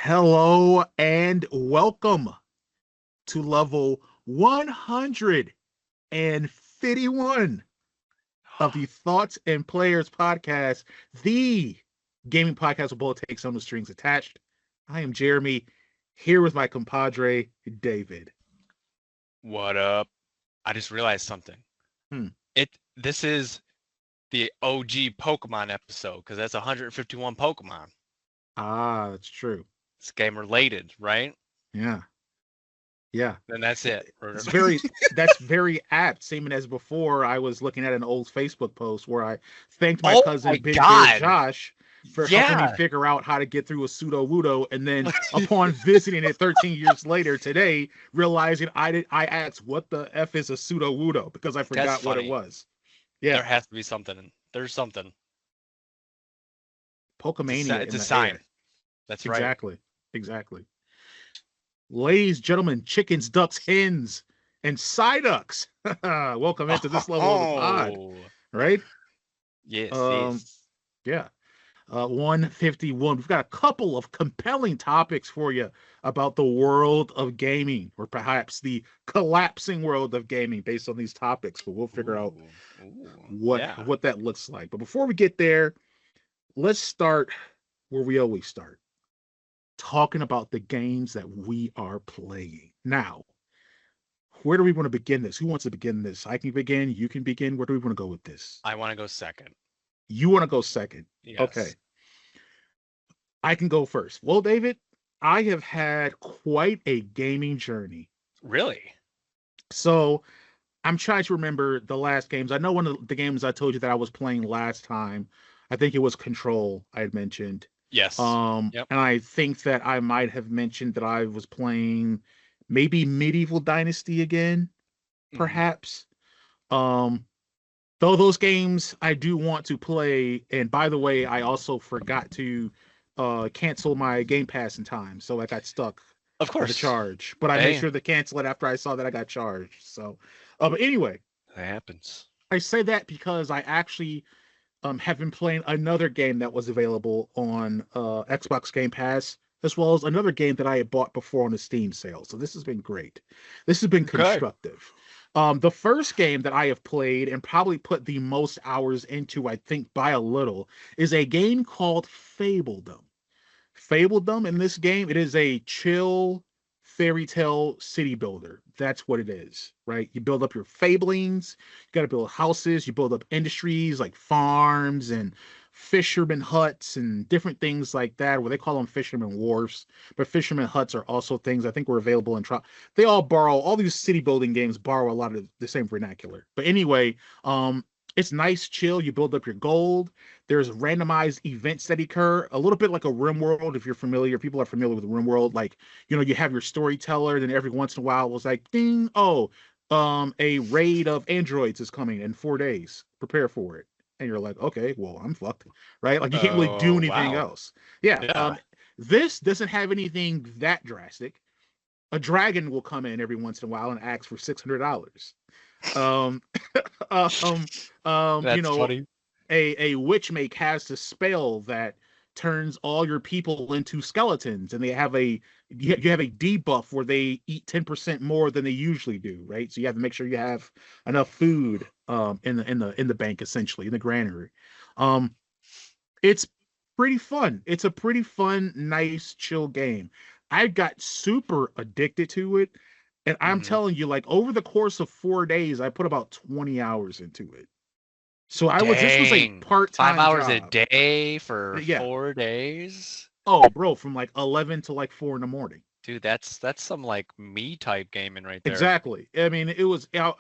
Hello and welcome to level 151 of the Thoughts and Players podcast, the gaming podcast with bullet takes on the strings attached. I am Jeremy, here with my compadre, David. What up? I just realized something. Hmm. This is the OG Pokemon episode because that's 151 Pokemon. Ah, that's true. It's game related, right? Yeah. Yeah. Then that's it. That's very apt. Same as before, I was looking at an old Facebook post where I thanked my Oh cousin my Big Bear God. Josh for helping me figure out how to get through a pseudo wudo, and then upon visiting it 13 years later today, realizing I asked what the F is a pseudo wudo because I forgot what it was. Yeah. There has to be something. There's something. Pokemania. It's a sign. That's right. Exactly. Ladies, gentlemen, chickens, ducks, hens, and Psyducks. Welcome into this level of the pod. Right? Yes. Yeah. 151. We've got a couple of compelling topics for you about the world of gaming, or perhaps the collapsing world of gaming based on these topics, but we'll figure out what that looks like. But before we get there, let's start where we always start. Talking about the games that we are playing. Now, where do we want to begin this? Who wants to begin this? I can begin. You can begin. Where do we want to go with this? I want to go second. You want to go second? Yes. Okay. I can go first. Well, David, I have had quite a gaming journey. Really? So I'm trying to remember the last games. I know one of the games I told you that I was playing last time. I think it was Control I had mentioned. Yes. And I think that I might have mentioned that I was playing maybe Medieval Dynasty again, perhaps. Though those games I do want to play. And by the way, I also forgot to cancel my Game Pass in time, so I got stuck. Of course. With the charge, but I made sure to cancel it after I saw that I got charged. So, but anyway, that happens. I say that because I actually have been playing another game that was available on Xbox Game Pass, as well as another game that I had bought before on the Steam sale. So this has been great. This has been constructive. The first game that I have played and probably put the most hours into, I think by a little, is a game called Fabledom. Fabledom, in this game, it is a chill fairy tale city builder. That's what it is, right? You build up your fablings, you got to build houses, you build up industries like farms and fisherman huts and different things like that, where they call them fisherman wharfs, but fisherman huts are also things I think were available in they all borrow, all these city building games borrow a lot of the same vernacular. But anyway, it's nice, chill. You build up your gold. There's randomized events that occur, a little bit like a RimWorld, if you're familiar. People are familiar with RimWorld. Like, you have your storyteller, then every once in a while it was like, ding, a raid of androids is coming in 4 days. Prepare for it. And you're like, okay, well, I'm fucked, right? Like, you can't really do anything else. Yeah. This doesn't have anything that drastic. A dragon will come in every once in a while and ask for $600. That's funny. A witch may cast a spell that turns all your people into skeletons, and you have a debuff where they eat 10% more than they usually do, right? So you have to make sure you have enough food in the bank, essentially, in the granary. It's pretty fun. It's a pretty fun, nice, chill game. I got super addicted to it. And I'm telling you, like, over the course of 4 days, I put about 20 hours into it. So this was a part-time 5 hours job. A day for 4 days? Oh, bro, from like 11 to like 4 in the morning. Dude, that's some like me type gaming right there. Exactly. I mean, I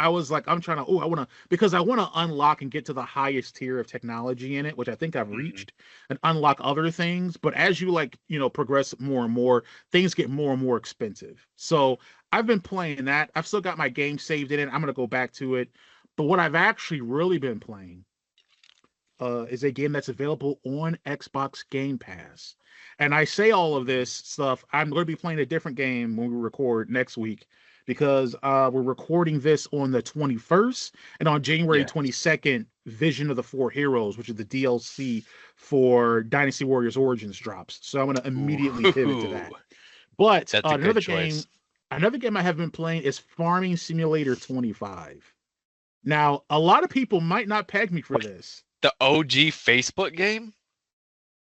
was like, I want to unlock and get to the highest tier of technology in it, which I think I've reached, and unlock other things. But as you progress more and more, things get more and more expensive. So I've been playing that. I've still got my game saved in it. I'm going to go back to it. But what I've actually really been playing is a game that's available on Xbox Game Pass. And I say all of this stuff, I'm going to be playing a different game when we record next week because we're recording this on the 21st, and on January Yeah. 22nd, Vision of the Four Heroes, which is the DLC for Dynasty Warriors Origins, drops. So I'm going to immediately pivot to Ooh, that. But that's a good choice. another game I have been playing is Farming Simulator 25. Now, a lot of people might not peg me for this. The OG Facebook game?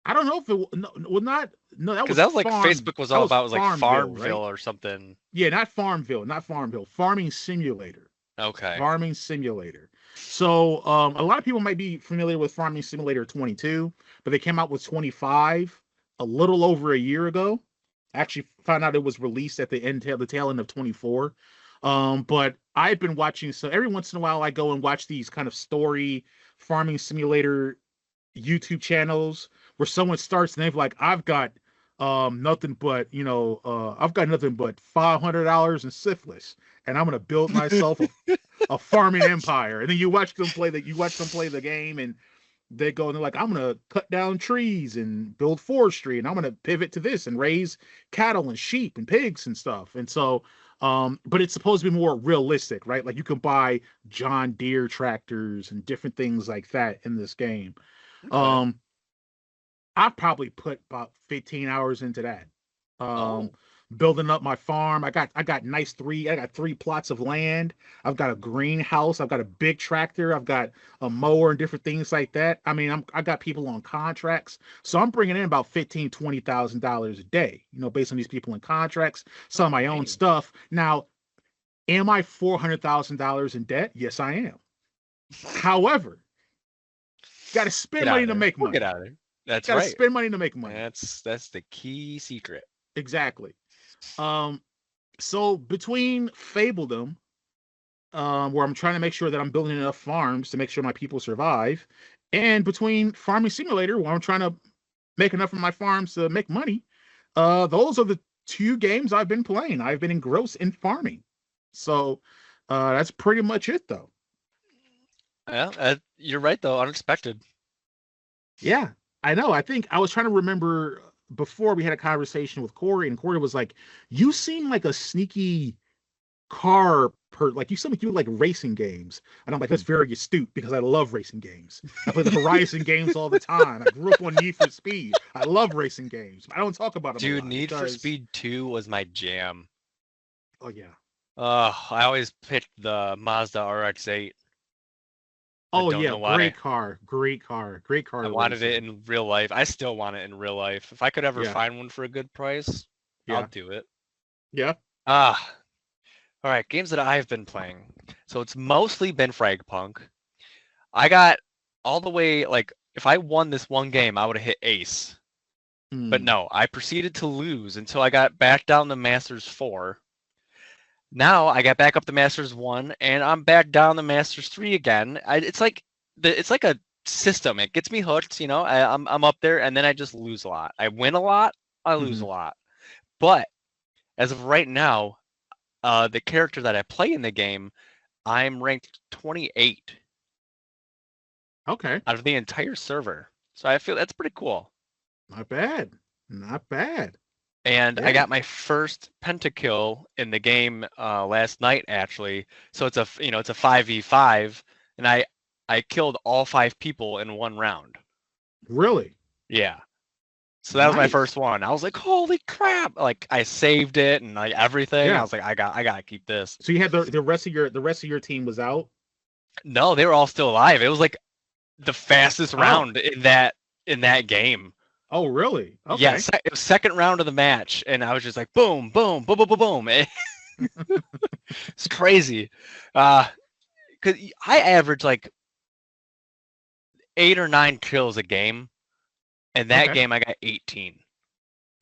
I don't know if it well not no Because that was like Facebook was all about was like Farmville, right? Farmville or something. Yeah, not Farmville, Farming Simulator. Okay. Farming Simulator. So a lot of people might be familiar with Farming Simulator 22, but they came out with 25 a little over a year ago. Actually, found out it was released at the tail end of 24. But I've been watching, so every once in a while I go and watch these kind of story Farming Simulator YouTube channels where someone starts and they've like, I've got nothing but I've got nothing but $500 in syphilis, and I'm gonna build myself a farming empire. And then you watch them play the game, and they go and they're like, I'm gonna cut down trees and build forestry, and I'm gonna pivot to this and raise cattle and sheep and pigs and stuff. And so but it's supposed to be more realistic, right? Like you can buy John Deere tractors and different things like that in this game. Okay. um I've probably put about 15 hours into that. Um, Oh, Building up my farm. I got I got three plots of land. I've got a greenhouse. I've got a big tractor. I've got a mower and different things like that. I mean, I got people on contracts, so I'm bringing in about 15, $20,000 a day. Based on these people in contracts. Some of my own dang. stuff. Now, am I $400,000 in debt? Yes, I am. However, got to Get spend out money of to there. make We'll get money. out of there. That's Got to right. spend money to make money. That's the key secret. Exactly. Um, so between Fabledom, where I'm trying to make sure that I'm building enough farms to make sure my people survive, and between Farming Simulator, where I'm trying to make enough of my farms to make money, those are the two games I've been playing. I've been engrossed in farming. So that's pretty much it, though. Yeah, you're right though. Unexpected. Yeah, I know. I think I was trying to remember before we had a conversation with Corey, and Corey was like, "You seem like a sneaky like you seem like you like racing games." And I'm like, "That's very astute because I love racing games. I play the Horizon games all the time. I grew up on Need for Speed. I love racing games. I don't talk about them a Dude, lot Need for because, Speed 2 was my jam. oh yeah, I always picked the Mazda RX-8. I oh don't yeah, know why. great car I to wanted race it in. in real life. I still want it in real life. If I could ever Yeah, find one for a good price, I'll yeah, do it. yeah. Ah, all right, games that I've been playing. So it's mostly been Fragpunk. I got all the way, like, if I won this one game, I would have hit ace. But Hmm. no, I proceeded to lose until I got back down to Masters 4. Now I got back up to Masters 1, and I'm back down to Masters 3 again. It's like a system. It gets me hooked, I'm up there, and then I just lose a lot. I win a lot, I lose Hmm. a lot. But as of right now, the character that I play in the game, I'm ranked 28 Okay, out of the entire server. So I feel that's pretty cool. not bad, not bad. And I Yeah, got my first pentakill in the game last night, actually. So it's a 5v5, and I killed all 5 people in one round. really Yeah. So that was my nice. first one. I was like, holy crap! Like I saved it and like everything. I Yeah. was like, I gotta keep this. So you had the rest of your team was out. No, they were all still alive. It was like the fastest Oh, round in that game. oh, really? Yeah, Okay. it was second round of the match, and I was just like, boom, boom, boom, boom, boom, boom. It's crazy. Cause I average like 8 or 9 kills a game, and that Okay. game I got 18.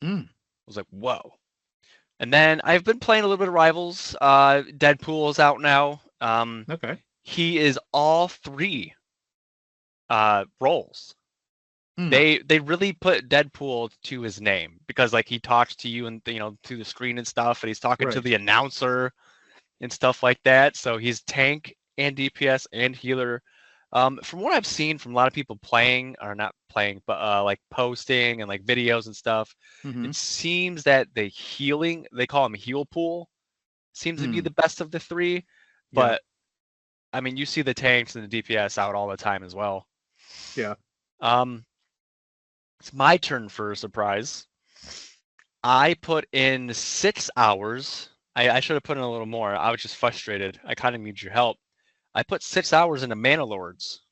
Mm, I was like, whoa. And then I've been playing a little bit of Rivals. Deadpool is out now. okay. He is all 3 roles. Mm, They really put Deadpool to his name because like he talks to you and through the screen and stuff, and he's talking to right. the announcer and stuff like that. So he's tank and DPS and healer. From what I've seen from a lot of people playing, or not playing, but like posting and like videos and stuff, Hmm. it seems that the healing, they call him heal pool, seems to be Mm, the best of the three. yeah, But I mean, you see the tanks and the DPS out all the time as well. yeah. Um, it's my turn for a surprise. I put in 6 hours. I should have put in a little more. I was just frustrated. I kind of need your help. I put 6 hours into Mana Lords.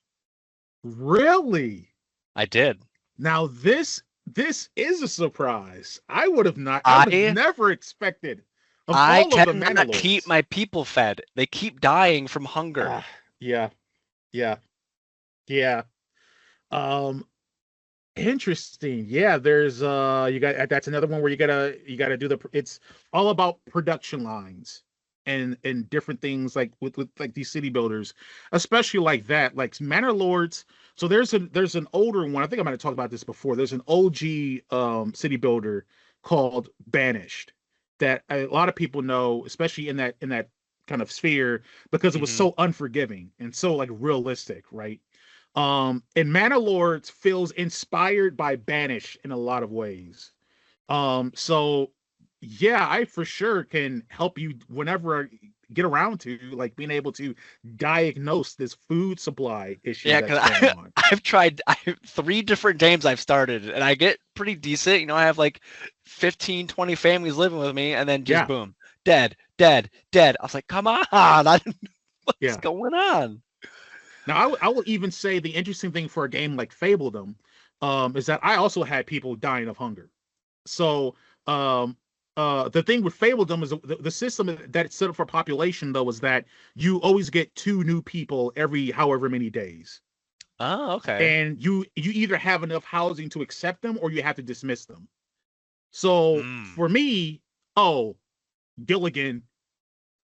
Really? I did. Now this is a surprise. I would have I never expected of I all of the Mana cannot keep Lords. my people fed. They keep dying from hunger. Ah, yeah, yeah, yeah. Um, Interesting. Yeah, there's you got that's another one where you gotta do it's all about production lines and different things like with like these city builders, especially like that, like Manor Lords. So there's an older one. I think I might have talked about this before. There's an OG city builder called Banished that a lot of people know, especially in that kind of sphere, because it was Hmm. so unforgiving and so like realistic, right? And Mana Lords feels inspired by Banish in a lot of ways. So yeah, I for sure can help you whenever I get around to like being able to diagnose this food supply issue Yeah, that's because going on. I've tried 3 different games I've started, and I get pretty decent. I have like 15, 20 families living with me, and then just Yeah, boom, dead, dead, dead. I was like, come on, what's yeah. going on? Now I will even say the interesting thing for a game like Fabledom, is that I also had people dying of hunger. So um the thing with Fabledom is the system that it's set up for population though is that you always get two new people every however many days. Oh, okay. And you either have enough housing to accept them or you have to dismiss them. So Mm. for me, oh, Gilligan,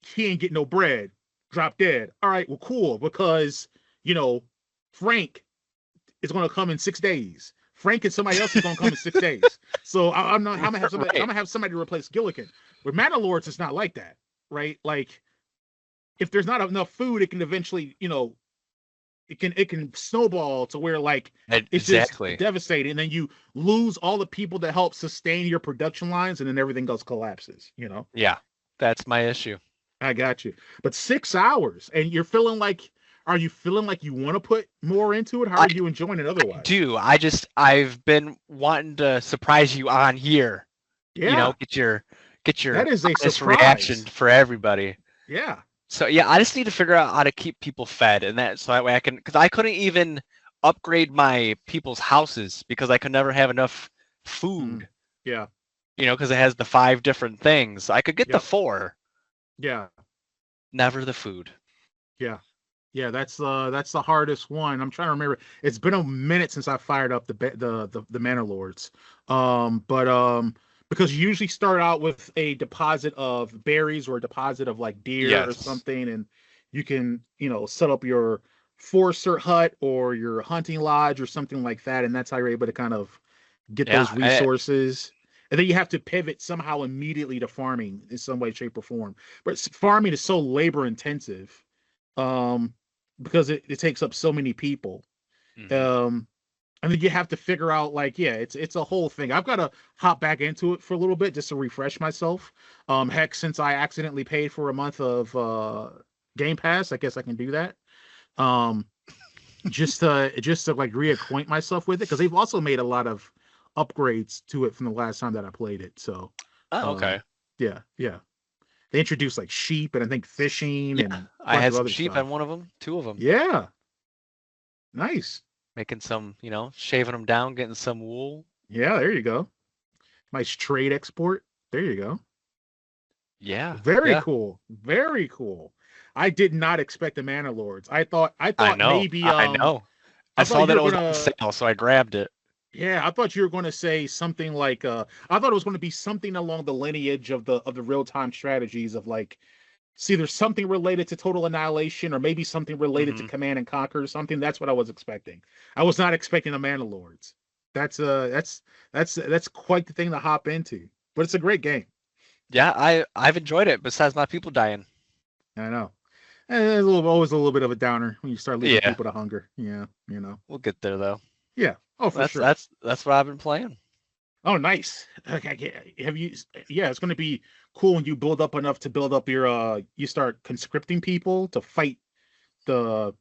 he ain't get no bread, drop dead. All right, well, cool, because you know, Frank is going to come in 6 days. Frank and somebody else is going to come in 6 days. So I'm not. I'm gonna have somebody. I'm Right. gonna have somebody to replace Gilligan. With Mana Lords, it's not like that, right? Like if there's not enough food, it can eventually, it can snowball to where like it's just Exactly. devastating, and then you lose all the people that help sustain your production lines, and then everything goes collapses. Yeah, that's my issue. I got you. But 6 hours, and you're feeling like. Are you feeling like you want to put more into it? How I are you enjoying it otherwise? do. I've been wanting to surprise you on here. Yeah, Get your that is a honest reaction surprise. for everybody. Yeah. So yeah, I just need to figure out how to keep people fed, and that way I can, because I couldn't even upgrade my people's houses because I could never have enough Mm. food. Yeah. Because it has the 5 different things. I could get the Yep. 4, Yeah. never the food. Yeah. Yeah. That's the hardest one. I'm trying to remember. It's been a minute since I fired up the Manor Lords. But because you usually start out with a deposit of berries or a deposit of like deer or Yes. something, and you can set up your forester hut or your hunting lodge or something like that, and that's how you're able to kind of get those Yeah. resources. And then you have to pivot somehow immediately to farming in some way, shape, or form. But farming is so labor intensive, um, because it takes up so many people. Mhm. Um, and then you have to figure out like, yeah, it's a whole thing. I've got to hop back into it for a little bit just to refresh myself. Heck, since I accidentally paid for a month of Game Pass, I guess I can do that. Um, just to like reacquaint myself with it because they've also made a lot of upgrades to it from the last time that I played it. So, Oh, um, okay. yeah, yeah, they introduced like sheep and I think fishing Yeah, and a I bunch had of some other sheep on stuff. one of them, 2 of them. Yeah, nice. Making some, shaving them down, getting some wool. Yeah, there you go. Nice trade export. There you go. Yeah, Very yeah. cool. Very cool. I did not expect the Mana Lords. I I thought know. maybe I know. I I thought saw you that were it was on gonna sale, so I grabbed it. Yeah, I thought you were going to say something like I thought it was going to be something along the lineage of the real-time strategies of like see there's something related to Total Annihilation or maybe something related to Hmm. Command and Conquer or something. That's what I was expecting. I was not expecting the Mana Lords. That's quite the thing to hop into. But it's a great game. Yeah, I've enjoyed it. Besides my people dying. I know. And it's always a little bit of a downer when you start leaving Yeah, people to hunger. Yeah. we'll get there though. Yeah. Oh, for That's sure. that's that's what I've been playing. Oh, nice. Okay, have you? Yeah, it's going to be cool when you build up enough to build up your. You start conscripting people to fight the.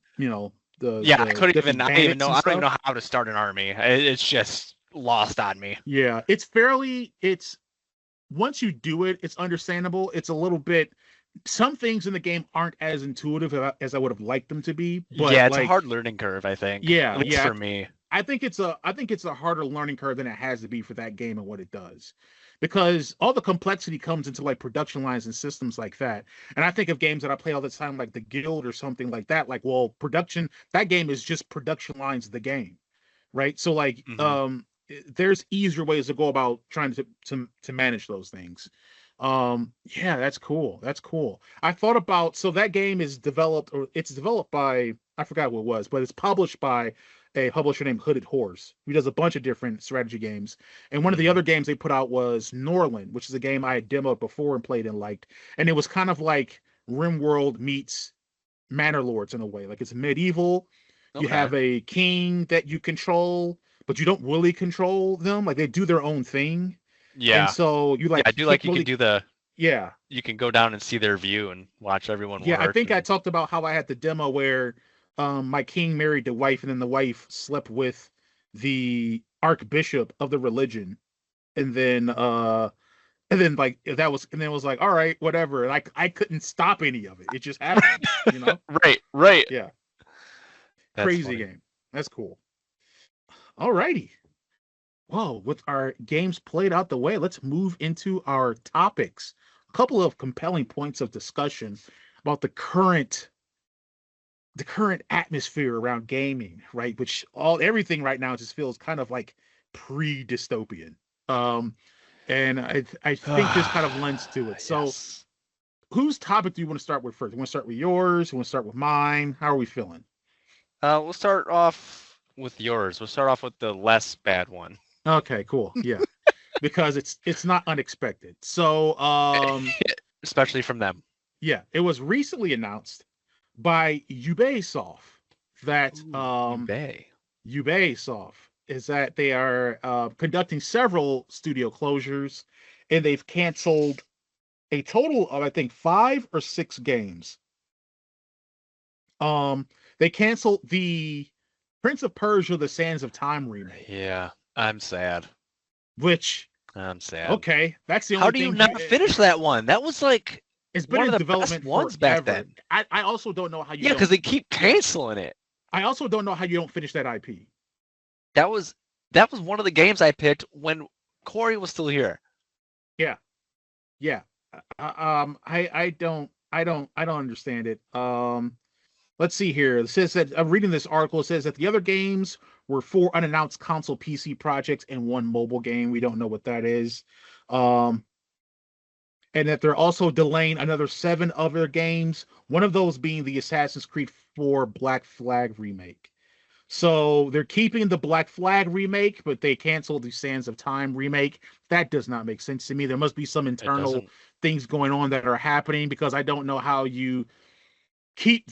Yeah, The different bandits and I don't even stuff. know how to start an army. It's just lost on me. Yeah, it's fairly. It's once you do it, it's understandable. It's a little bit. Some things in the game aren't as intuitive as I would have liked them to be, but Yeah, it's a like, hard learning curve, I think. yeah, At least yeah. for me. I think it's a harder learning curve than it has to be for that game and what it does. Because all the complexity comes into like production lines and systems like that. And I think of games that I play all the time, like the Guild or something like that. Like, well, production, that game is just production lines of the game. Right. So like Hmm. there's easier ways to go about trying to manage those things. Yeah, that's cool. That's cool. I thought about so that game is developed or it's developed by I forgot what it was, but it's published by a publisher named Hooded Horse, who does a bunch of different strategy games. And one of the Hmm. other games they put out was Norland, which is a game I had demoed before and played and liked. And it was kind of like RimWorld meets Manor Lords in a way. Like it's medieval. You Okay. have a king that you control, but you don't really control them. Like they do their own thing. And Yeah. so you Yeah, like I you do can't like you can really do the yeah. you can go down and see their view and watch everyone Yeah, I work think I and talked about how I had the demo where my king married the wife and then the wife slept with the archbishop of the religion and then like that was and then it was like all right whatever and I couldn't stop any of it. It just happened, you know? right, right. Yeah. That's Crazy funny. game. That's cool. All righty. Well, with our games played out the way, let's move into our topics. A couple of compelling points of discussion about the current atmosphere around gaming, right? Which all everything right now just feels kind of like pre-dystopian. Um, and I think this kind of lends to it. So, Yes. whose topic do you want to start with first? You want to start with yours? You want to start with mine? How are we feeling? We'll start off with yours. We'll start off with the less bad one. Okay, cool. Yeah, because it's not unexpected. So, Especially from them. yeah, it was recently announced by Ubisoft that Ooh, you bay. Ubisoft is that they are conducting several studio closures, and they've canceled a total of I think 5 or 6 games. Um, they canceled the Prince of Persia: The Sands of Time remake, Yeah, I'm sad. which I'm sad. okay, that's the How only do you thing not finish that one? That was like it's been one of in the best development ones back forever. then. I also don't know how you Yeah, because don't. they keep Yeah, canceling it. I also don't know how you don't finish that IP. That was that was one of the games I picked when Corey was still here. Yeah, yeah. I don't understand it. Let's see here. It says that I'm reading this article. It says that the other games were 4 unannounced console PC projects and 1 mobile game. We don't know what that is. Um, and that they're also delaying another 7 other games. One of those being the Assassin's Creed 4 Black Flag remake. So they're keeping the Black Flag remake, but they canceled the Sands of Time remake. That does not make sense to me. There must be some It internal doesn't. things going on that are happening because I don't know how you keep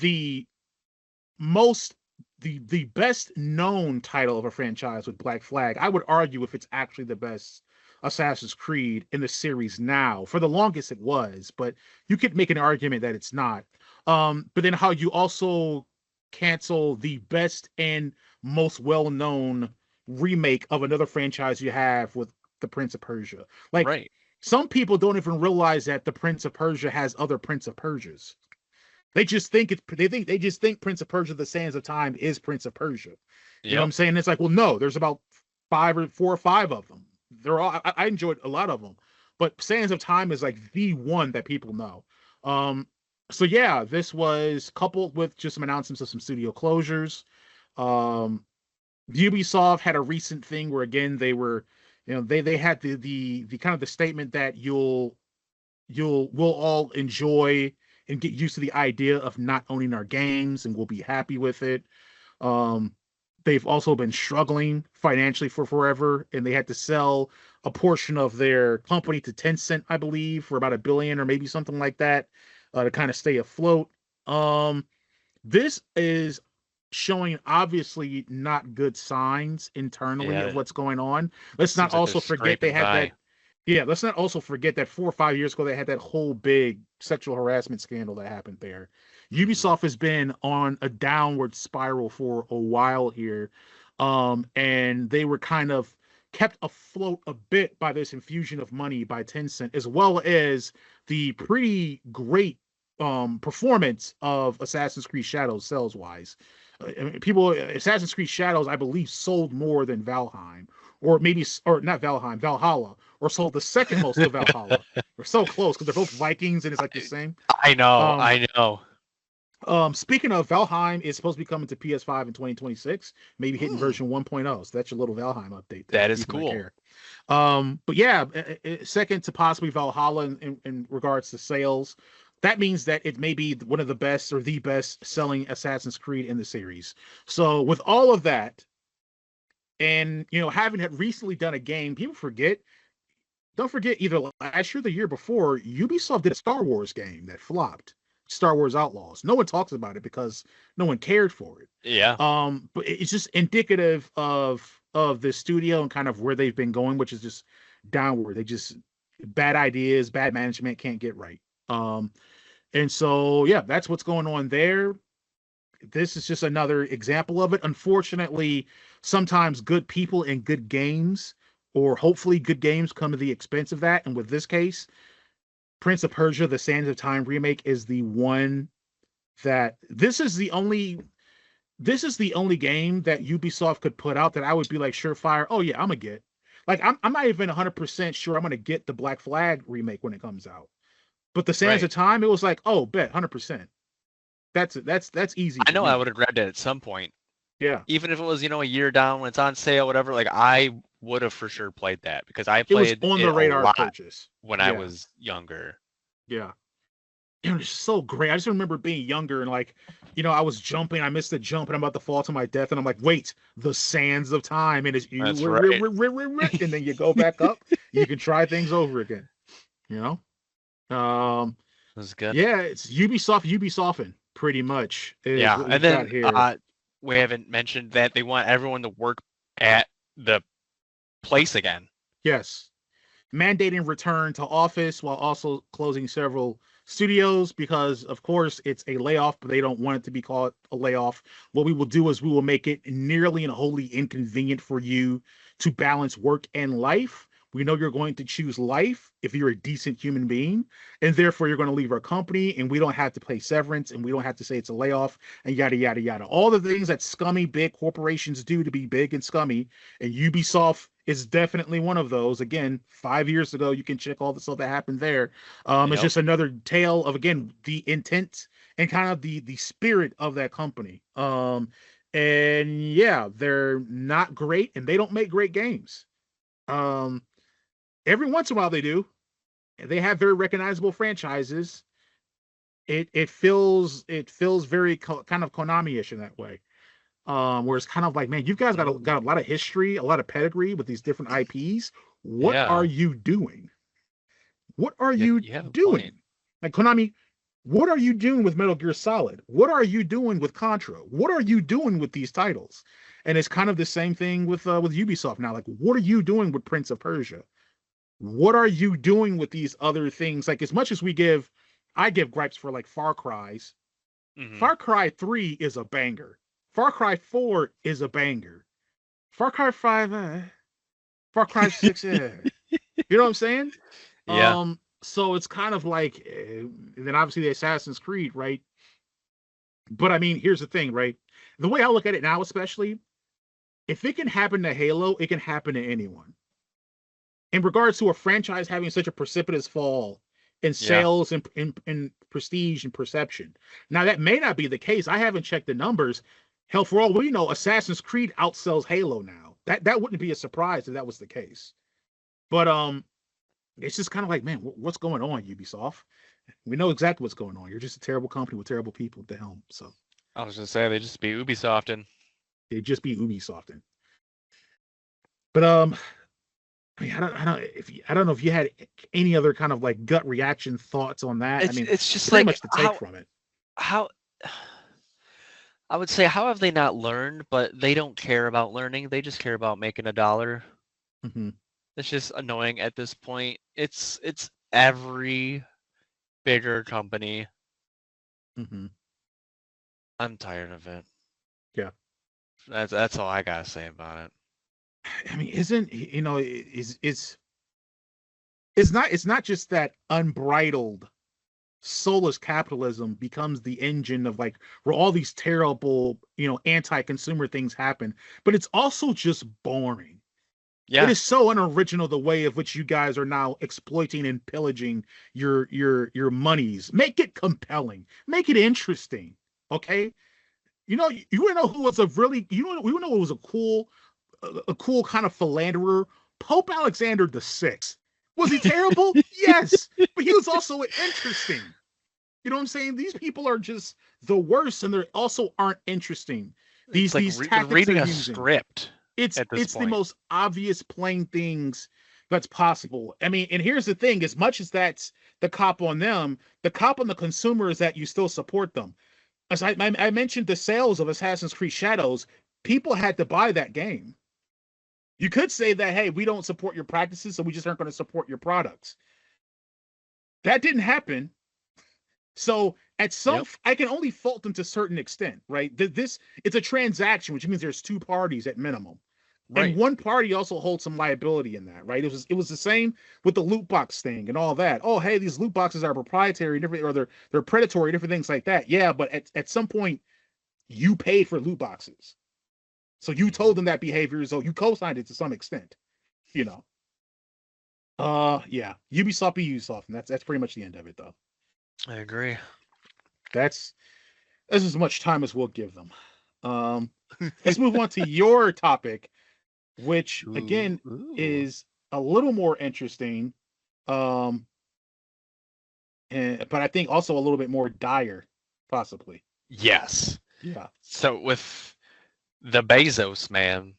most the best known title of a franchise with Black Flag. I would argue if it's actually the best Assassin's Creed in the series now. For the longest it was, but you could make an argument that it's not. But then how you also cancel the best and most well-known remake of another franchise you have with the Prince of Persia. Like Right. some people don't even realize that the Prince of Persia has other Prince of Persias. They just think Prince of Persia: The Sands of Time is Prince of Persia. You know what Yep. I'm saying? It's like, well, no, there's about 4 or 5 of them. They're all I enjoyed a lot of them, but Sands of Time is like the one that people know. Um, so yeah, this was coupled with just some announcements of some studio closures. Um, Ubisoft had a recent thing where again they were, they had the kind of the statement that we'll all enjoy and get used to the idea of not owning our games and we'll be happy with it. Um, they've also been struggling financially for forever, and they had to sell a portion of their company to Tencent, I believe, for about 1 billion or maybe something like that, to kind of stay afloat. Um, this is showing obviously not good signs internally of Yeah, what's going on. Let's not seems like they're also forget they scraping had that. by. Yeah, let's not also forget that 4 or 5 years ago they had that whole big sexual harassment scandal that happened there. Hmm. Ubisoft has been on a downward spiral for a while here, and they were kind of kept afloat a bit by this infusion of money by Tencent, as well as the pretty great performance of Assassin's Creed Shadows sales wise. I mean, people, Assassin's Creed Shadows, I believe, sold more than Valheim, or maybe, or not Valheim, Valhalla, or sold the second most to Valhalla. We're so close because they're both Vikings and it's like the same. I know, Um, I know. Speaking of, Valheim is supposed to be coming to PS5 in 2026, maybe hitting Hmm, version 1.0. So that's your little Valheim update there that for is people that cool. care. But yeah, second to possibly Valhalla in regards to sales. That means that it may be one of the best or the best selling Assassin's Creed in the series. So with all of that, and having had recently done a game, people forget. Don't forget, either last year or the year before, Ubisoft did a Star Wars game that flopped. Star Wars Outlaws. No one talks about it because no one cared for it. Yeah, But it's just indicative of the studio and kind of where they've been going, which is just downward. They just bad ideas, bad management, can't get right. And so yeah, that's what's going on there. This is just another example of it. Unfortunately, sometimes good people and good games, or hopefully good games, come at the expense of that. And with this case, Prince of Persia: The Sands of Time remake is the one that this is the only game that Ubisoft could put out that I would be like surefire. Oh yeah, I'm gonna get. Like I'm not even 100% sure I'm gonna get the Black Flag remake when it comes out. But the Sands right. of Time, it was like, oh, bet 100%. That's easy I for know I me. would have grabbed it at some point, Yeah. even if it was, a year down when it's on sale, whatever. Like I would have for sure played that because I It was played on it the a radar lot purchase. when I Yeah. was younger. Yeah. It was so great. I just remember being younger and like, I was jumping, I missed the jump, and I'm about to fall to my death, and I'm like, wait, the sands of time, and it's you, That's right. and then you go back up, you can try things over again. You know, It was good. yeah, it's Ubisofting pretty much is Yeah, what and we've got then here. we haven't mentioned that they want everyone to work at the place again. Yes, mandating return to office while also closing several studios because, of course, it's a layoff, but they don't want it to be called a layoff. What we will do is we will make it nearly and wholly inconvenient for you to balance work and life. We know you're going to choose life if you're a decent human being, and therefore you're going to leave our company, and we don't have to pay severance, and we don't have to say it's a layoff, and yada yada yada. All the things that scummy big corporations do to be big and scummy, and Ubisoft is definitely one of those. Again, 5 years ago, you can check all the stuff that happened there. It's Yep. just another tale of, again, the intent and kind of the spirit of that company. And yeah, they're not great, and they don't make great games. Um, every once in a while they do. They have very recognizable franchises. It feels very kind of Konami-ish in that way. Where it's kind of like, man, you guys got a lot of history, a lot of pedigree with these different IPs. What are Yeah. you doing? What are You, you you have a point. doing? Like, Konami, what are you doing with Metal Gear Solid? What are you doing with Contra? What are you doing with these titles? And it's kind of the same thing with Ubisoft now. Like, what are you doing with Prince of Persia? What are you doing with these other things? Like, as much as I give gripes for like Far Cry's. Hmm. Far Cry 3 is a banger. Far Cry 4 is a banger. Far Cry 5, Far Cry 6, You know what I'm saying? Yeah. So it's kind of like, then obviously the Assassin's Creed, right? But I mean, here's the thing, right? The way I look at it now, especially, if it can happen to Halo, it can happen to anyone. In regards to a franchise having such a precipitous fall in Yeah. sales and in prestige and perception. Now, that may not be the case. I haven't checked the numbers. Hell, for all we know, Assassin's Creed outsells Halo now. That wouldn't be a surprise if that was the case. But it's just kind of like, man, what's going on, Ubisoft? We know exactly what's going on. You're just a terrible company with terrible people at the helm. So I was gonna say they just be Ubisoft and it'd just be Ubisofting. But I mean, I don't know if you had any other kind of like gut reaction thoughts on that. I it's mean, it's just pretty like much the take from it. how I would say, how have they not learned? But they don't care about learning. They just care about making a dollar. Hmm. It's just annoying at this point. It's every bigger company. Hmm. I'm tired of it. Yeah. That's all I gotta say about it. I mean, isn't it's not just that unbridled soulless capitalism becomes the engine of like where all these terrible, anti-consumer things happen, but it's also just boring. It Yeah, is so unoriginal the way of which you guys are now exploiting and pillaging your monies. Make it compelling. Make it interesting. Okay? You know who was a really you know who was a cool kind of philanderer? Pope Alexander the Sixth. Was he terrible? Yes, but he was also interesting. You know what I'm saying? These people are just the worst, and they also aren't interesting. it's like These tactics they're reading a using. script It's at this it's the point. most obvious plain things that's possible. I mean, and here's the thing: as much as that's the cop on them, the cop on the consumer is that you still support them. As I mentioned, the sales of Assassin's Creed Shadows, people had to buy that game. You could say that, hey, we don't support your practices, so we just aren't going to support your products. That didn't happen. So Yep. I can only fault them to a certain extent, right? This it's a transaction, which means there's two parties at minimum, and Right. one party also holds some liability in that, right? It was the same with the loot box thing and all that. Oh, hey, these loot boxes are proprietary, different, or they're predatory, different things like that. Yeah, but at some point, you paid for loot boxes, so you Hmm. told them that behavior, so you co-signed it to some extent, you know. Yeah, Ubisoft be Ubisoft, and that's pretty much the end of it, though. I agree. That's as much time as we'll give them. Um, let's move on to your topic, which Ooh, again ooh. is a little more interesting, um, but I think also a little bit more dire, possibly. Yes. Yeah. So with the Bezos man,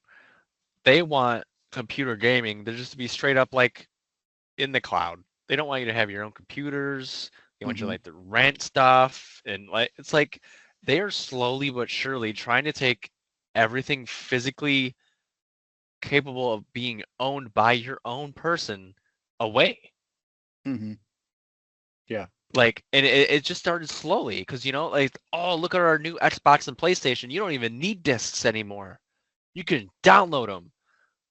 they want computer gaming. They're just to be straight up like in the cloud. They don't want you to have your own computers. They want you Hmm. like to rent stuff and like it's like they are slowly but surely trying to take everything physically capable of being owned by your own person away. Hmm. Yeah. Like, and it just started slowly because like, oh, look at our new Xbox and PlayStation. You don't even need discs anymore. You can download them.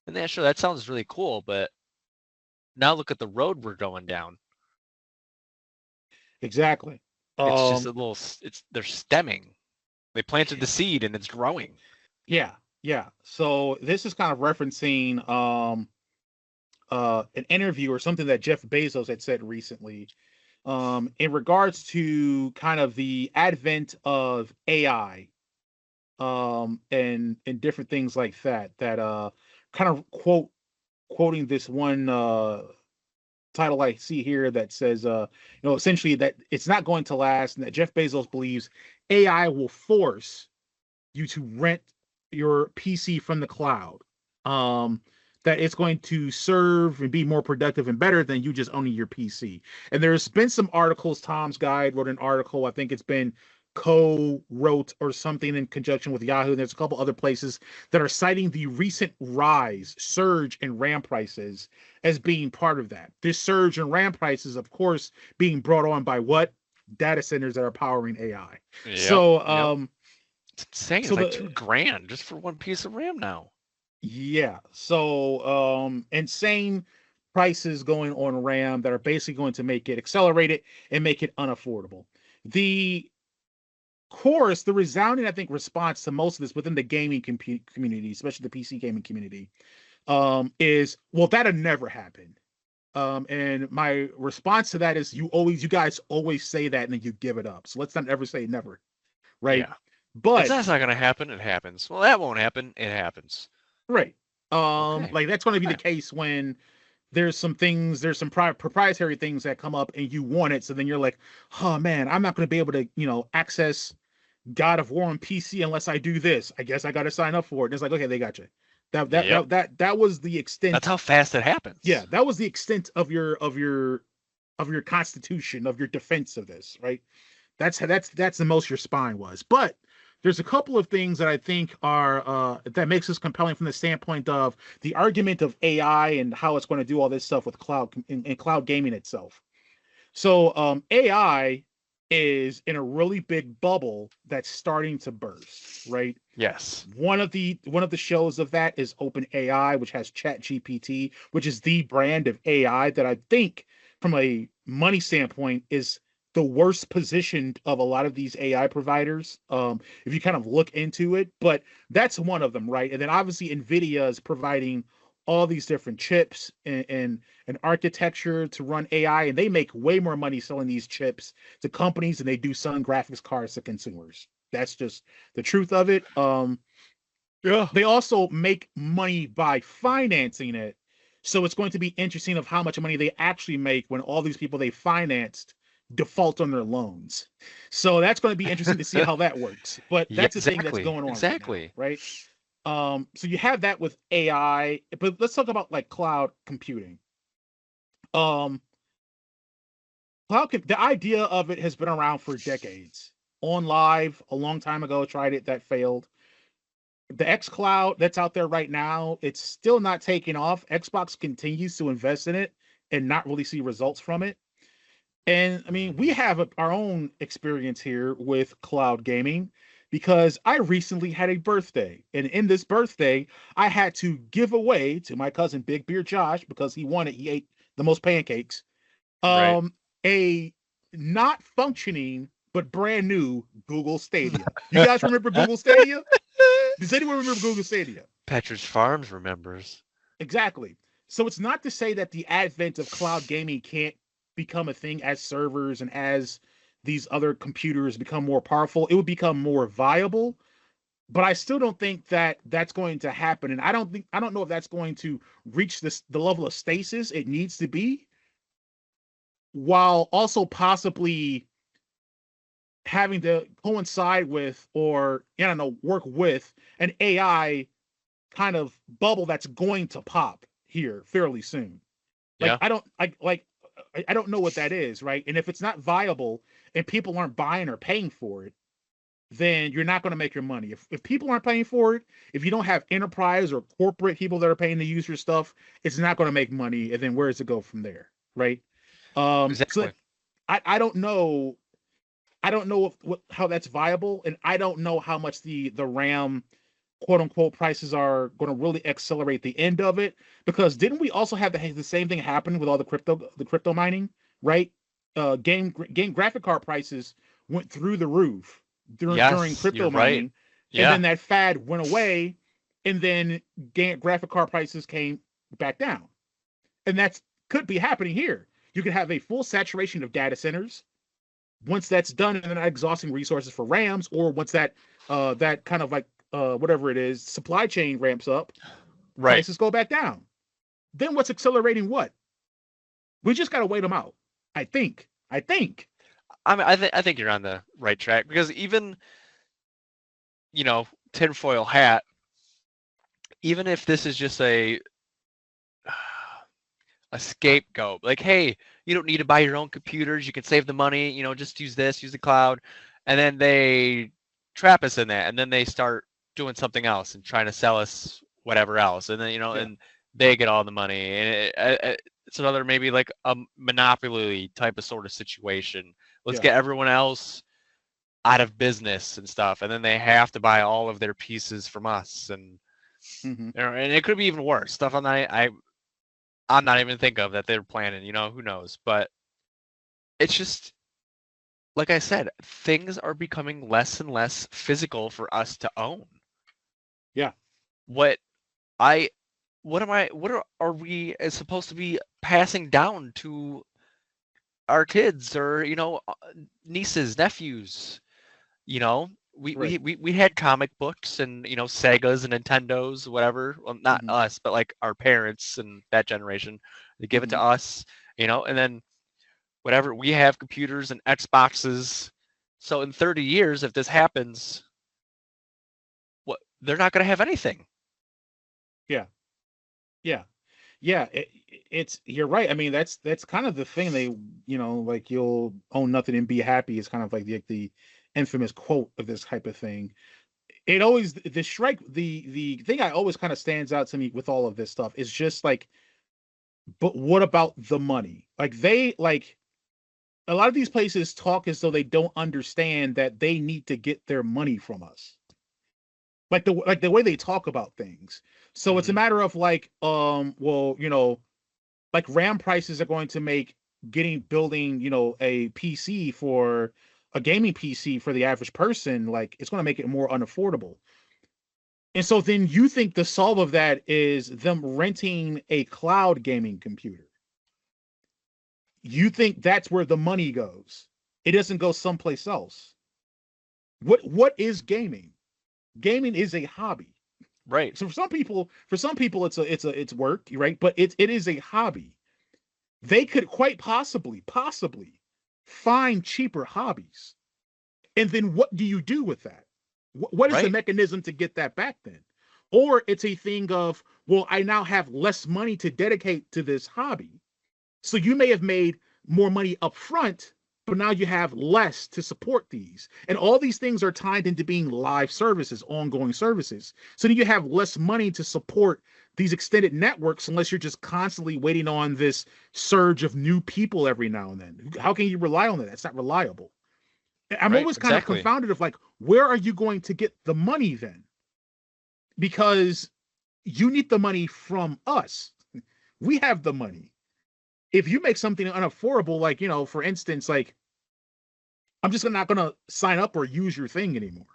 And then, sure, that sounds really cool, but now look at the road we're going down. Exactly. It's just a Um, little. It's they're stemming. They planted the seed and it's growing. yeah. Yeah. So this is kind of referencing an interview or something that Jeff Bezos had said recently, in regards to kind of the advent of AI, and different things like that. That kind of quoting this one title I see here that says, essentially that it's not going to last, and that Jeff Bezos believes AI will force you to rent your PC from the cloud. Um, that it's going to serve and be more productive and better than you just owning your PC. And there's been some articles. Tom's Guide wrote an article. I think it's been co-wrote or something in conjunction with Yahoo. And there's a couple other places that are citing the recent surge in RAM prices as being part of that. This surge in RAM prices, of course, being brought on by what? Data centers that are powering AI. Yep. So, Yep. It's insane. so It's like the $2,000 just for one piece of RAM now. Yeah. So insane prices going on RAM that are basically going to make it accelerate it and make it unaffordable. The the resounding, I think, response to most of this within the gaming community, especially the PC gaming community, is, well, that'll never happen. And my response to that is, you guys always say that and then you give it up. So let's not ever say never, right? Yeah. It's But that's not gonna happen. It happens. Well, that won't happen. It happens. right. Okay. Like that's going to be the Okay. case when there's some proprietary things that come up and you want it. So then you're like, oh man, I'm not going to be able to, access God of War on PC unless I do this. I guess I got to sign up for it. And it's like, okay, they got you. Yep. That was the That's extent. how fast it Yeah, happens. that was the extent of your constitution, of your defense of this, right? That's the most your spine was. But there's a couple of things that I think are that makes this compelling from the standpoint of the argument of AI and how it's going to do all this stuff with cloud and cloud gaming itself. So AI is in a really big bubble that's starting to burst, right? Yes. One of the shows of that is Open AI, which has Chat GPT, which is the brand of AI that I think, from a money standpoint, is the worst positioned of a lot of these AI providers. If you kind of look into it, but that's one of them, right? And then obviously Nvidia is providing all these different chips and architecture to run AI, and they make way more money selling these chips to companies than they do selling graphics cards to consumers. That's just the truth of it. Yeah. They also make money by financing it. So it's going to be interesting of how much money they actually make when all these people they financed default on their loans. So that's going to be interesting to see how that works. But Yeah, that's the thing that's exactly. going on right now, Exactly. right? So you have that with AI, but let's talk about like cloud computing. Um, the idea of it has been around for decades. On Live a long time ago tried it, that failed. The X Cloud that's out there right now, it's still not taking off. Xbox continues to invest in it and not really see results from it. And I mean, we have our own experience here with cloud gaming because I recently had a birthday. And in this birthday, I had to give away to my cousin Big Beer Josh, because he ate the most pancakes, Right. um, a not functioning but brand new Google Stadia. You guys remember Google Stadia? Does anyone remember Google Stadia? Petrus Farms remembers. Exactly. So it's not to say that the advent of cloud gaming can't become a thing as servers and as these other computers become more powerful. It would become more viable, but I still don't think that that's going to happen. And I don't know if that's going to reach the level of stasis it needs to be, while also possibly having to coincide with, or I don't know, work with an AI kind of bubble that's going to pop here fairly soon. Like Yeah. I don't I don't know what that is, right? And if it's not viable and people aren't buying or paying for it, then you're not going to make your money. If people aren't paying for it, if you don't have enterprise or corporate people that are paying to use your stuff, it's not going to make money. And then where does it go from there, right? So Exactly. I don't know. I don't know how that's viable, and I don't know how much the RAM quote unquote prices are going to really accelerate the end of it. Because didn't we also have the same thing happen with all the crypto mining, right? Game graphic card prices went through the roof during Yes, you're crypto right. mining, and Yeah. then that fad went away, and then graphic card prices came back down, and that's could be happening here. You could have a full saturation of data centers. Once that's done and they're not exhausting resources for RAMs, or once that kind of like whatever it is, supply chain ramps up, Right. prices go back down. Then what's accelerating what? We just got to wait them out. I think. I think. I think you're on the right track because even, tinfoil hat, even if this is just a scapegoat, like, hey, you don't need to buy your own computers, you can save the money, just use this, use the cloud, and then they trap us in that, and then they start doing something else and trying to sell us whatever else, and then Yeah. and they get all the money, and it's another maybe like a monopoly type of sort of situation. Let's Yeah. get everyone else out of business and stuff, and then they have to buy all of their pieces from us, and Mm-hmm. and it could be even worse stuff. I'm not even think of that they're planning. Who knows? But it's just like I said, things are becoming less and less physical for us to own. Yeah. What I what are we supposed to be passing down to our kids or nieces, nephews? You know, we we Right. we we had comic books and Segas and Nintendos, whatever. Well, not Mm-hmm. us, but like our parents and that generation. They give it Mm-hmm. to us, and then whatever we have computers and Xboxes. So in 30 years, if this happens, what they're not going to have anything. Yeah. Yeah. Yeah. It's you're right. I mean, that's kind of the thing. Like you'll own nothing and be happy is kind of like the infamous quote of this type of thing. It always the thing I always kind of stands out to me with all of this stuff is just like, but what about the money? Like they like a lot of these places talk as though they don't understand that they need to get their money from us. Like the way they talk about things. So it's a Hmm. matter of like, well, like RAM prices are going to make building, a PC for a gaming PC for the average person, like it's going to make it more unaffordable. And so then you think the solve of that is them renting a cloud gaming computer. You think that's where the money goes. It doesn't go someplace else. What is gaming? Gaming is a hobby. Right. So for some people it's work, right? But it is a hobby. They could quite possibly find cheaper hobbies. And then what do you do with that? What is the Right. mechanism to get that back then? Or it's a thing of, well, I now have less money to dedicate to this hobby. So you may have made more money up front, but now you have less to support these. And all these things are tied into being live services, ongoing services. So then you have less money to support these extended networks unless you're just constantly waiting on this surge of new people every now and then. How can you rely on that? That's not reliable. I'm Right. always kind of Exactly. confounded of like, where are you going to get the money then? Because you need the money from us. We have the money. If you make something unaffordable, like, for instance, like, I'm just not gonna sign up or use your thing anymore.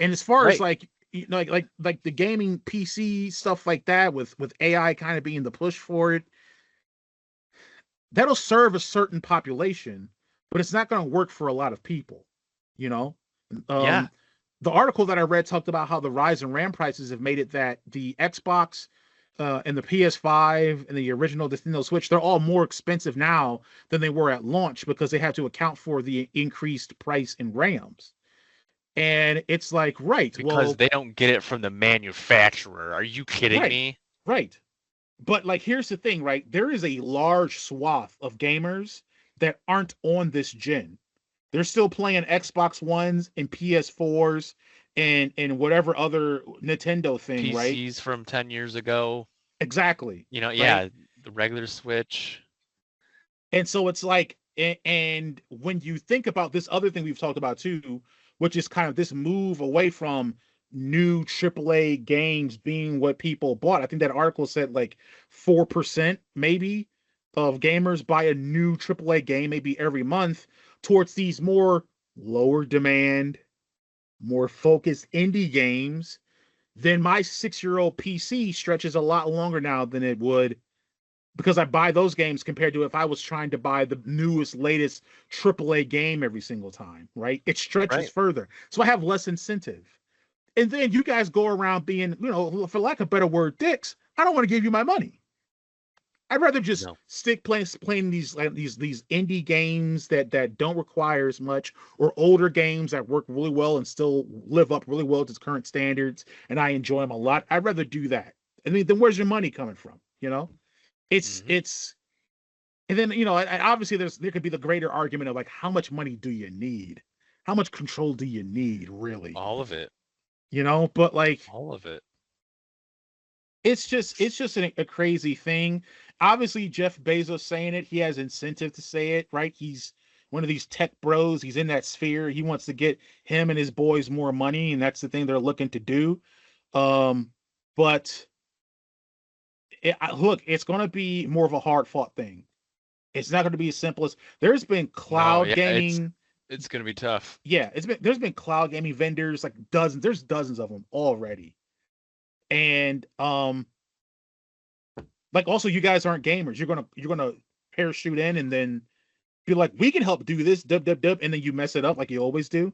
And as far as Right. like, like the gaming PC stuff like that, with AI kind of being the push for it, that'll serve a certain population, but it's not going to work for a lot of people. You know, Yeah. um, the article that I read talked about how the rise in RAM prices have made it that the Xbox, and the PS5 and the original Nintendo Switch, they're all more expensive now than they were at launch because they had to account for the increased price in RAMs. And it's like, right, Because well, they don't get it from the manufacturer. Are you kidding right, me? right. But like, here's the thing, right? There is a large swath of gamers that aren't on this gen. They're still playing Xbox Ones and PS4s and whatever other Nintendo thing, right? PCs from 10 years ago. Exactly, right? Yeah, the regular Switch. And so it's like, and when you think about this other thing we've talked about too, which is kind of this move away from new AAA games being what people bought. I think that article said like 4% maybe of gamers buy a new AAA game maybe every month, towards these more lower demand, more focused indie games. Then my 6-year-old PC stretches a lot longer now than it would, because I buy those games compared to if I was trying to buy the newest, latest AAA game every single time, right? It stretches Right. further. So I have less incentive. And then you guys go around being, for lack of a better word, dicks. I don't want to give you my money. I'd rather just No. stick playing these, like, these indie games that don't require as much, or older games that work really well and still live up really well to its current standards, and I enjoy them a lot. I'd rather do that. I mean, then where's your money coming from? Hmm. It's and then, obviously there could be the greater argument of like, how much money do you need? How much control do you need, really? All of it. But like, All of it. it's just a crazy thing. Obviously, Jeff Bezos saying it, he has incentive to say it, right? He's one of these tech bros. He's in that sphere. He wants to get him and his boys more money, and that's the thing they're looking to do. But look, it's going to be more of a hard fought thing. It's not going to be as simple as, there's been No, cloud yeah, gaming. it's gonna be tough. Yeah, there's been cloud gaming vendors, like dozens. There's dozens of them already. And like, also, you guys aren't gamers. You're gonna parachute in and then be like, we can help do this, dub dub dub, and then you mess it up like you always do.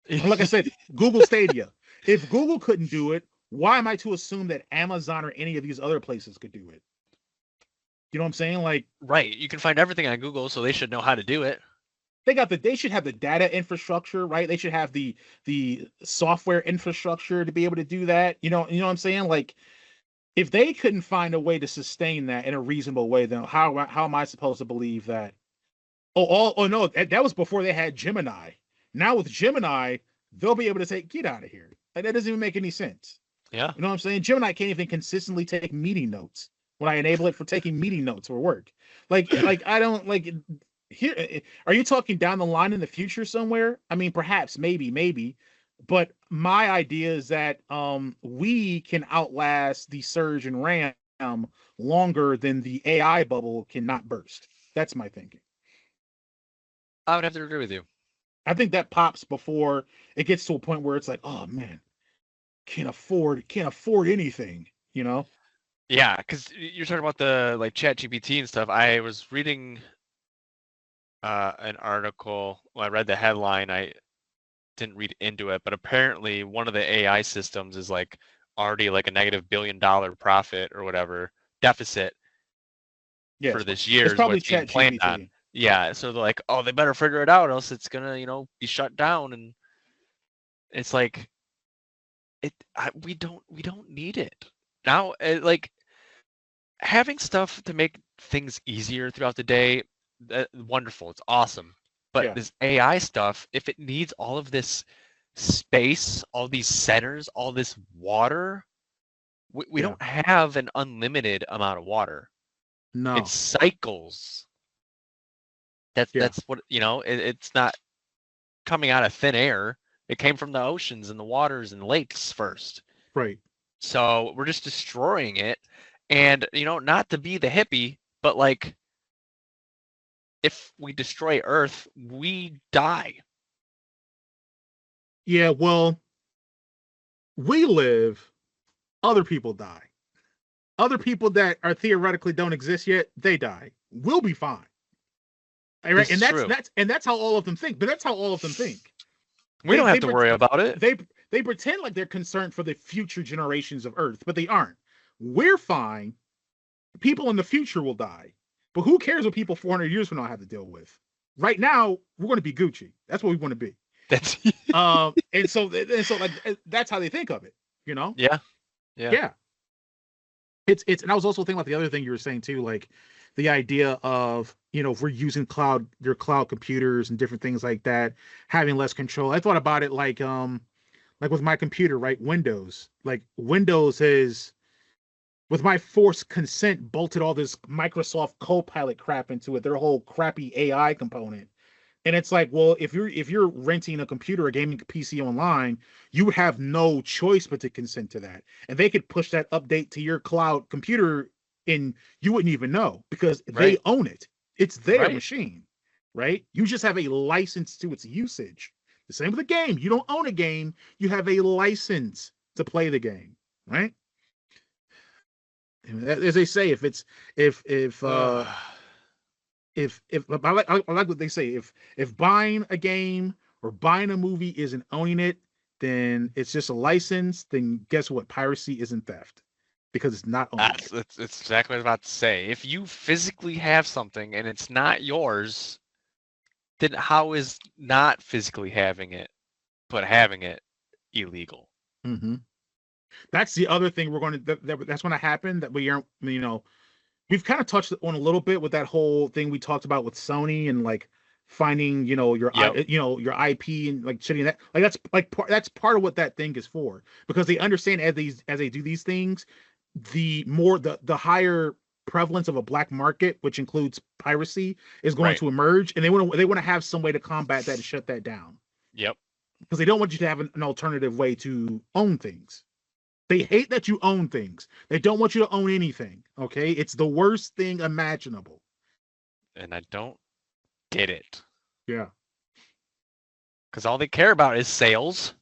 And like I said, Google Stadia. If Google couldn't do it, why am I to assume that Amazon or any of these other places could do it? You know what I'm saying? Like, Right. You can find everything on Google, so they should know how to do it. they should have the data infrastructure, right? They should have the software infrastructure to be able to do that. You know what I'm saying? Like, if they couldn't find a way to sustain that in a reasonable way, then how am I supposed to believe that? Oh, no, that was before they had Gemini. Now with Gemini, they'll be able to say, "Get out of here." Like, that doesn't even make any sense. Yeah. You know what I'm saying? Gemini can't even consistently take meeting notes when I enable it for taking meeting notes for work. Like I don't like here. Are you talking down the line in the future somewhere? I mean, perhaps, maybe. But my idea is that we can outlast the surge in RAM longer than the AI bubble cannot burst. That's my thinking. I would have to agree with you. I think that pops before it gets to a point where it's like, oh man, can't afford anything, you know? Yeah, because you're talking about the like Chat GPT and stuff. I was reading an article. Well, I read the headline. I didn't read into it, but apparently one of the AI systems is like already like a negative $1 billion profit or whatever deficit Yeah, for this it's year is probably what's being Chat planned on. GPT. Yeah, so they're like, oh, they better figure it out, else it's gonna, be shut down. And it's like, we don't need it now. Like having stuff to make things easier throughout the day, wonderful, it's awesome. But Yeah, this AI stuff, if it needs all of this space, all these centers, all this water, we yeah, don't have an unlimited amount of water. It no, cycles. That's yeah, that's what it's not coming out of thin air. It came from the oceans and the waters and lakes first. right. So we're just destroying it. And not to be the hippie, but like if we destroy Earth, we die. Yeah, well, we live, other people die. Other people that are theoretically don't exist yet, they die. We'll be fine. All right, This and is true. that's how all of them think. But that's how all of them think. We They don't have they to worry about it. they they pretend like they're concerned for the future generations of Earth, but they aren't. We're fine. People in the future will die, but who cares what people 400 years from now have to deal with? Right now, we're going to be Gucci. That's what we want to be. That's And so like that's how they think of it. You know? yeah. Yeah. Yeah. It's and I was also thinking about the other thing you were saying too, like the idea of, if we're using your cloud computers and different things like that, having less control. I thought about it like with my computer, right? Windows. Like Windows has, with my forced consent, bolted all this Microsoft Copilot crap into it, their whole crappy AI component. And it's like, well, if you're renting a computer, a gaming PC online, you would have no choice but to consent to that. And they could push that update to your cloud computer and you wouldn't even know because they Right. own it. It's their Right. machine, right? You just have a license to its usage. The same with a game. You don't own a game, you have a license to play the game, right? As they say, if I like what they say, if buying a game or buying a movie isn't owning it, then it's just a license. Then guess what? Piracy isn't theft because it's not owning it. That's exactly what I was about to say. If you physically have something and it's not yours, then how is not physically having it, but having it illegal? Mm-hmm. That's the other thing we're going to. That's going to happen. That we aren't. We've kind of touched on a little bit with that whole thing we talked about with Sony and like finding, Yep. your IP and like shitting that. Like that's part of what that thing is for, because they understand as they do these things, the higher prevalence of a black market, which includes piracy, is going Right. to emerge, and they want to have some way to combat that and shut that down, Yep. because they don't want you to have an alternative way to own things. They hate that you own things. They don't want you to own anything. Okay, it's the worst thing imaginable. And I don't get it Yeah. because all they care about is sales.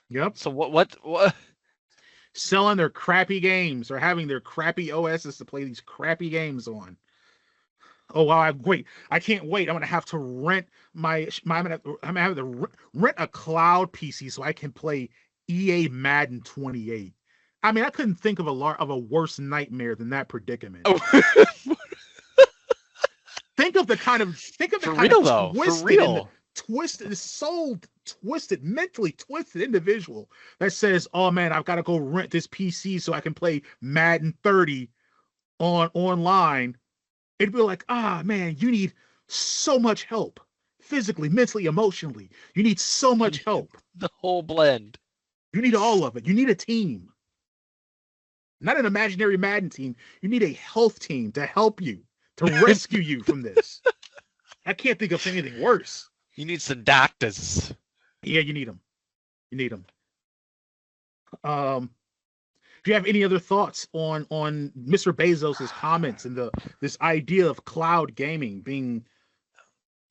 Yep. So what? Selling their crappy games or having their crappy OSs to play these crappy games on. Oh wow! I can't wait. I'm gonna have to rent I'm gonna have to rent a cloud PC so I can play EA Madden 28. I mean, I couldn't think of a worse nightmare than that predicament. Oh, Think of the for kind real of though. For twisted and real. twisted, soul twisted, mentally twisted individual that says, "Oh man, I've got to go rent this PC so I can play Madden 30 online." It'd be like, "Ah man, you need so much help. physically, mentally, emotionally. You need so You much need help. the whole blend. You need all of it. You need a team, not an imaginary Madden team. You need a health team to help you, to rescue you from this. I can't think of anything worse. You need some doctors. Yeah, you need them. You need them. Um, do you have any other thoughts on Mr. Bezos's comments and this idea of cloud gaming being?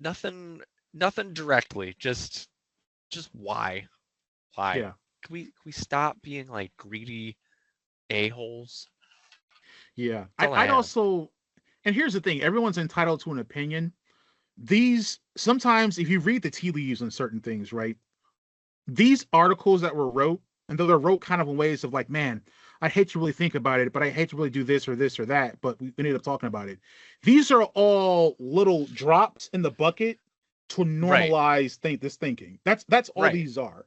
Nothing, nothing directly. Just why? Why? Yeah, Can we stop being like greedy a-holes? yeah. That's all I I'd have. also, and here's the thing: everyone's entitled to an opinion. These sometimes, if you read the tea leaves on certain things, right? These articles that were wrote, and though they're wrote kind of in ways of like, man, I hate to really think about it, but I hate to really do this or that, but we ended up talking about it. These are all little drops in the bucket to Right, normalize this thinking. That's all right. these are.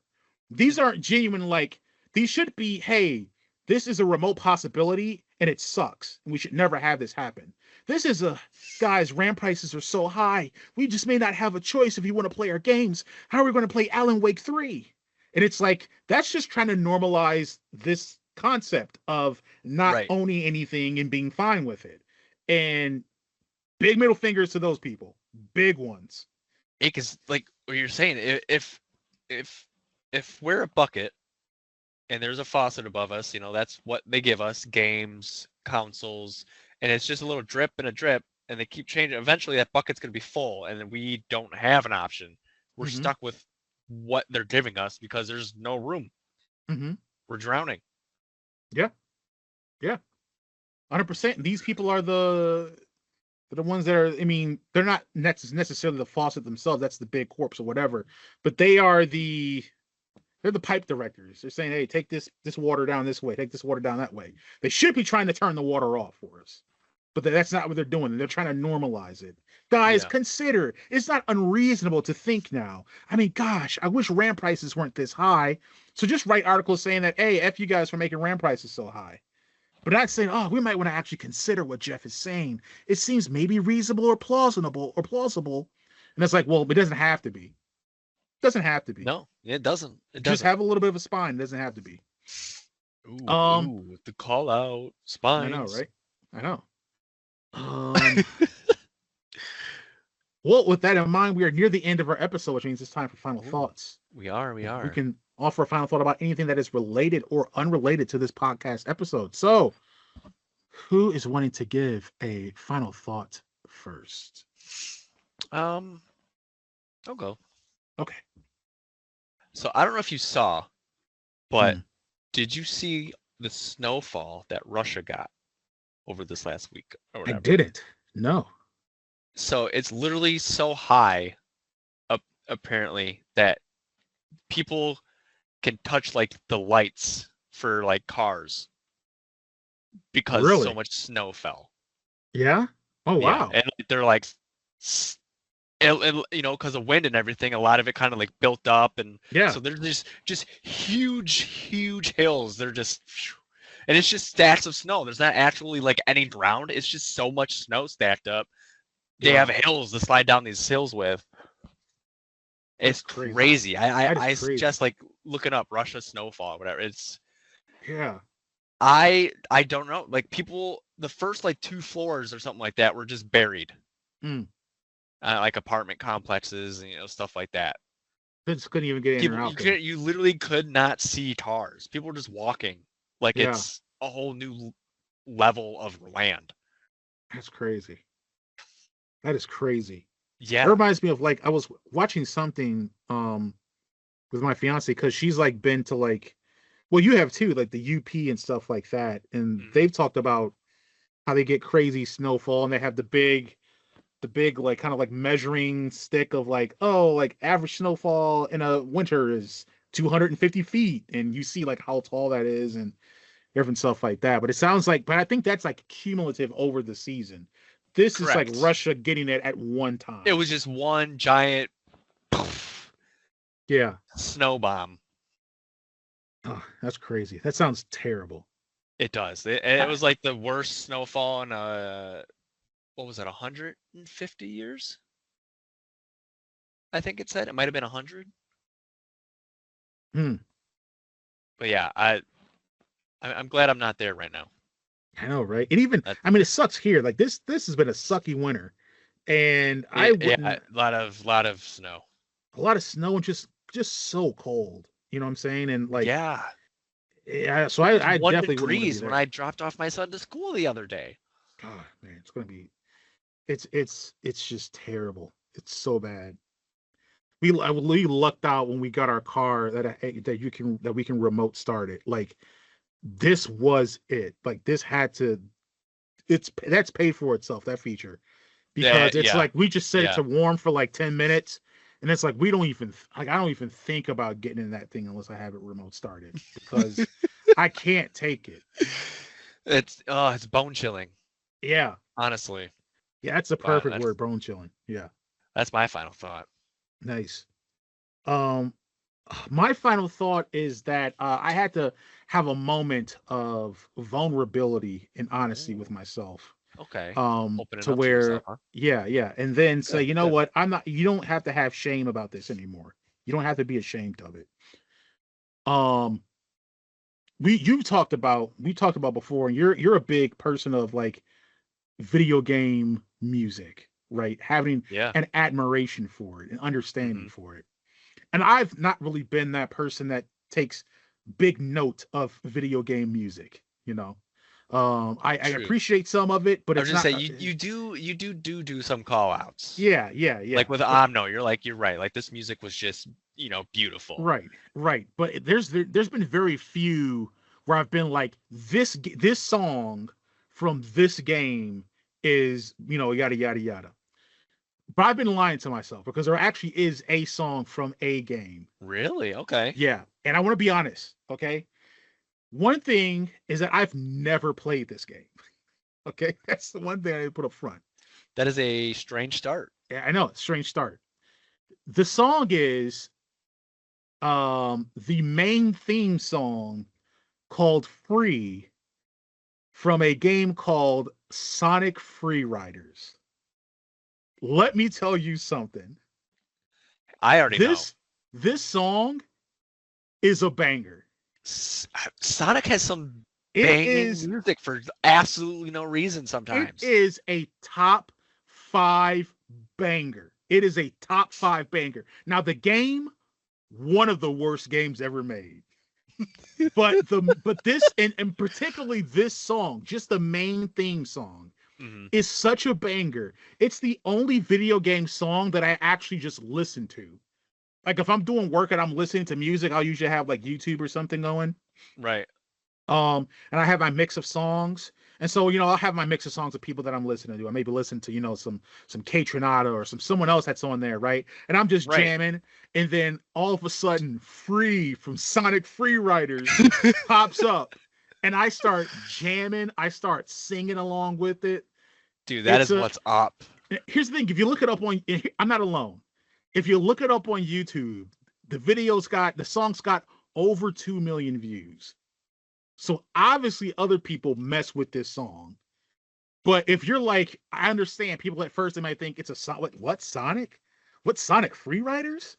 These aren't genuine, like these should be, hey, this is a remote possibility and it sucks. And we should never have this happen. This is a guys, RAM prices are so high. We just may not have a choice if you want to play our games. How are we going to play Alan Wake 3? And it's like that's just trying to normalize this concept of not Right. owning anything and being fine with it. And big middle fingers to those people. Big ones. Because like what you're saying, if if we're a bucket and there's a faucet above us, that's what they give us, games, consoles, and it's just a little drip and a drip, and they keep changing. Eventually, that bucket's going to be full, and then we don't have an option. We're Mm-hmm. stuck with what they're giving us because there's no room. Mm-hmm. We're drowning. Yeah. Yeah. 100%. These people are the ones that are, I mean, they're not necessarily the faucet themselves. That's the big corpse or whatever. But they're the pipe directors. They're saying, hey, take this water down this way, take this water down that way. They should be trying to turn the water off for us. But that's not what they're doing. They're trying to normalize it. Guys, Yeah. consider it's not unreasonable to think now. I mean, gosh, I wish RAM prices weren't this high. So just write articles saying that, hey, F you guys for making RAM prices so high. But not saying, oh, we might want to actually consider what Jeff is saying. It seems maybe reasonable or plausible. And it's like, well, it doesn't have to be. It doesn't have to be. No, it doesn't. It Just doesn't. have a little bit of a spine. It doesn't have to be. Ooh, Um, ooh, the call out I know, spines. right? I know. Um, well, with that in mind, we are near the end of our episode, which means it's time for final Ooh, thoughts. we are. We We are. can offer a final thought about anything that is related or unrelated to this podcast episode. So, who is wanting to give a final thought first? Um, I'll go. Okay. So I don't know if you saw, but Hmm. did you see the snowfall that Russia got over this last week or I whatever? didn't. No. So it's literally so high up apparently that people can touch like the lights for like cars because so Really? much snow fell. Yeah. Oh Yeah, wow. and they're like, because of wind and everything, a lot of it kind of like built up, and Yeah. so there's just huge, huge hills. They're just, and it's just stacks of snow. There's not actually like any ground. It's just so much snow stacked up. They have Wow. hills to slide down these hills with. That's It's crazy. crazy. I That is I crazy. suggest like looking up Russia snowfall or whatever. Yeah. I don't know. Like people, the first like 2 floors or something like that were just buried, Mm. like apartment complexes and stuff like that. They just couldn't even get in or People, out there. you literally could not see cars. People were just walking like Yeah. it's a whole new level of land. That's crazy. That is crazy. It Yeah. reminds me of like I was watching something with my fiance because she's like been to like well you have too like the UP and stuff like that and Hmm. they've talked about how they get crazy snowfall and they have the big like kind of like measuring stick of like oh like average snowfall in a winter is 250 feet and you see like how tall that is and different stuff like that. But it sounds like, but I think that's like cumulative over the season. This is like Correct. Russia getting it at one It time. was just one giant poof, Yeah. snow bomb. Oh, that's crazy. That sounds terrible. It does. It I, was like the worst snowfall in what was it, 150 years? I think it said. It might have been 100. Hmm. But yeah, I'm glad I'm not there right now. I know, right? And even, That I mean, it sucks here. Like this has been a sucky winter, and I yeah, wouldn't. a lot of snow. A lot of snow and just so cold. You know what I'm saying? And like, Yeah, yeah. So it was I one definitely wouldn't want to be degrees when there. I dropped off my son to school the other day. God, man, it's gonna be. It's just terrible. It's so bad. We lucked out when we got our car that we can remote start it. Like this was it. Like this had to. It's that's paid for itself. That feature because it's Yeah, like we just set it yeah. to warm for like 10 minutes, and it's like we don't even like I don't even think about getting in that thing unless I have it remote started because I can't take it. It's bone chilling, Yeah, honestly. yeah, that's the But perfect word, bone chilling. Yeah, that's my final thought. nice. Um, my final thought is that I had to have a moment of vulnerability and honesty with Ooh, myself. okay. Opening To up to yourself, where, huh? yeah, and then say, Good, you know good. what, I'm not. You don't have to have shame about this anymore. You don't have to be ashamed of it. Um, we talked about before, and you're a big person of like video game music, right? Having Yeah. an admiration for it and understanding Hmm. for it. And I've not really been that person that takes big note of video game music, you know. I True. appreciate some of it, but I was it's gonna not. say you do some call outs. Yeah, Like yeah. with But Omno, you're right. Like this music was just, beautiful. right. But there's been very few where I've been like this song from this game is yada yada yada. But I've been lying to myself because there actually is a song from a game. Really? Okay. Yeah, and I want to be honest. Okay, one thing is that I've never played this game. Okay, that's the one thing I put up front. That is a strange start. Yeah, I know it's a strange start. The song is the main theme song called Free from a game called Sonic Free Riders. Let me tell you something. I already know. This this song is a banger. Sonic has some It banging is music for absolutely no reason it sometimes. is a top 5 banger. It is a top 5 banger. Now the game, one of the worst games ever made. But this and particularly this song, just the main theme song, Hmm. is such a banger. It's the only video game song that I actually just listen to. Like if I'm doing work and I'm listening to music, I'll usually have like YouTube or something going. Right. And I have my mix of songs. And so, I'll have my mix of songs of people that I'm listening to. I maybe listen to, some K Tronada or someone else that's on there, right? And I'm just Right. jamming, and then all of a sudden, Free from Sonic Free Riders pops up, and I start jamming. I start singing along with it. Dude, that It's is a what's up. Here's the thing: if you look it up on, I'm not alone. If you look it up on YouTube, the song's got over 2 million views. So obviously other people mess with this song. But if you're like, I understand people at first they might think it's a what Sonic? What Sonic Free Riders?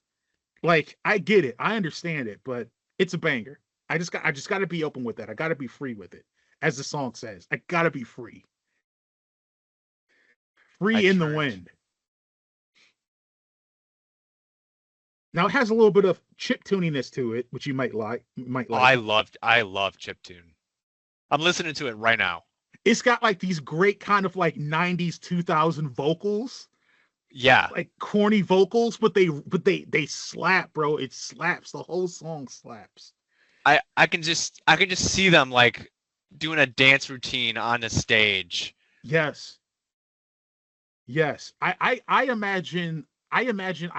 Like I get it. I understand it, but it's a banger. I just got to be open with that. I got to be free with it. As the song says, I got to be free. I Free in the turned. wind. Now it has a little bit of chip tuniness to it, which you might like. Might Oh, I like. loved I love chiptune. I'm listening to it right now. It's got like these great kind of like 90s 2000 vocals, Yeah. like corny vocals, but they slap, bro. It slaps. The whole song slaps. I can just see them like doing a dance routine on the stage. Yes, yes. I imagine I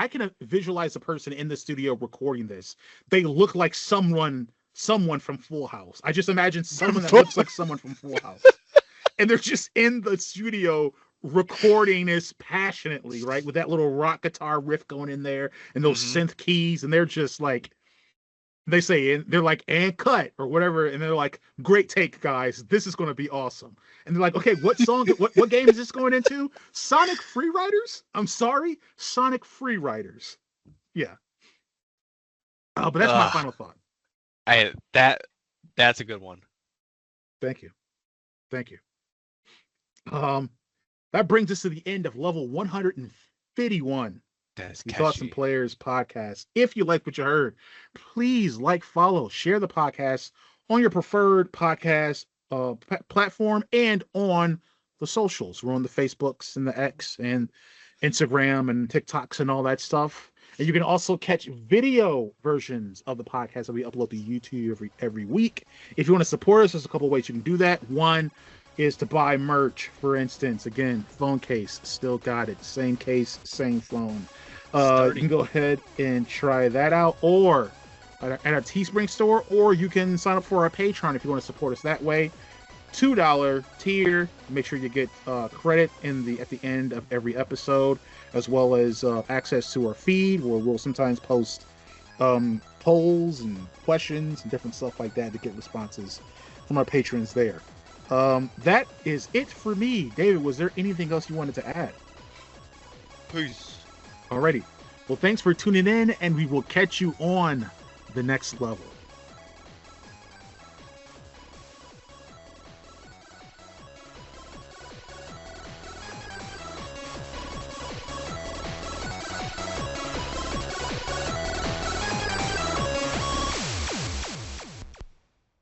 can visualize a person in the studio recording this. They look like someone from Full House. I just imagine someone that looks like someone from Full House, and they're just in the studio recording this passionately, right? With that little rock guitar riff going in there and those Hmm. synth keys, and they're just like They say, and they're like, and cut or whatever, and they're like, great take, guys. This is going to be awesome. And they're like, okay, what song, what game is this going into? Sonic Free Riders? I'm sorry, Sonic Free Riders. Yeah. But that's my final thought. That's a good one. Thank you. That brings us to the end of level 151. That's the Thoughts and Players podcast. If you like what you heard, please like, follow, share the podcast on your preferred podcast platform and on the socials. We're on the Facebooks and the X and Instagram and TikToks and all that stuff. And you can also catch video versions of the podcast that we upload to YouTube every week. If you want to support us, there's a couple of ways you can do that. One is to buy merch, for instance. Again, phone case, still got it. Same case, same phone. You can go ahead and try that out, or at our Teespring store, or you can sign up for our Patreon if you want to support us that way. $2 tier. Make sure you get credit at the end of every episode, as well as access to our feed, where we'll sometimes post polls and questions and different stuff like that to get responses from our patrons there. That is it for me. David, was there anything else you wanted to add? Peace. Alrighty. Well, thanks for tuning in, and we will catch you on the next level.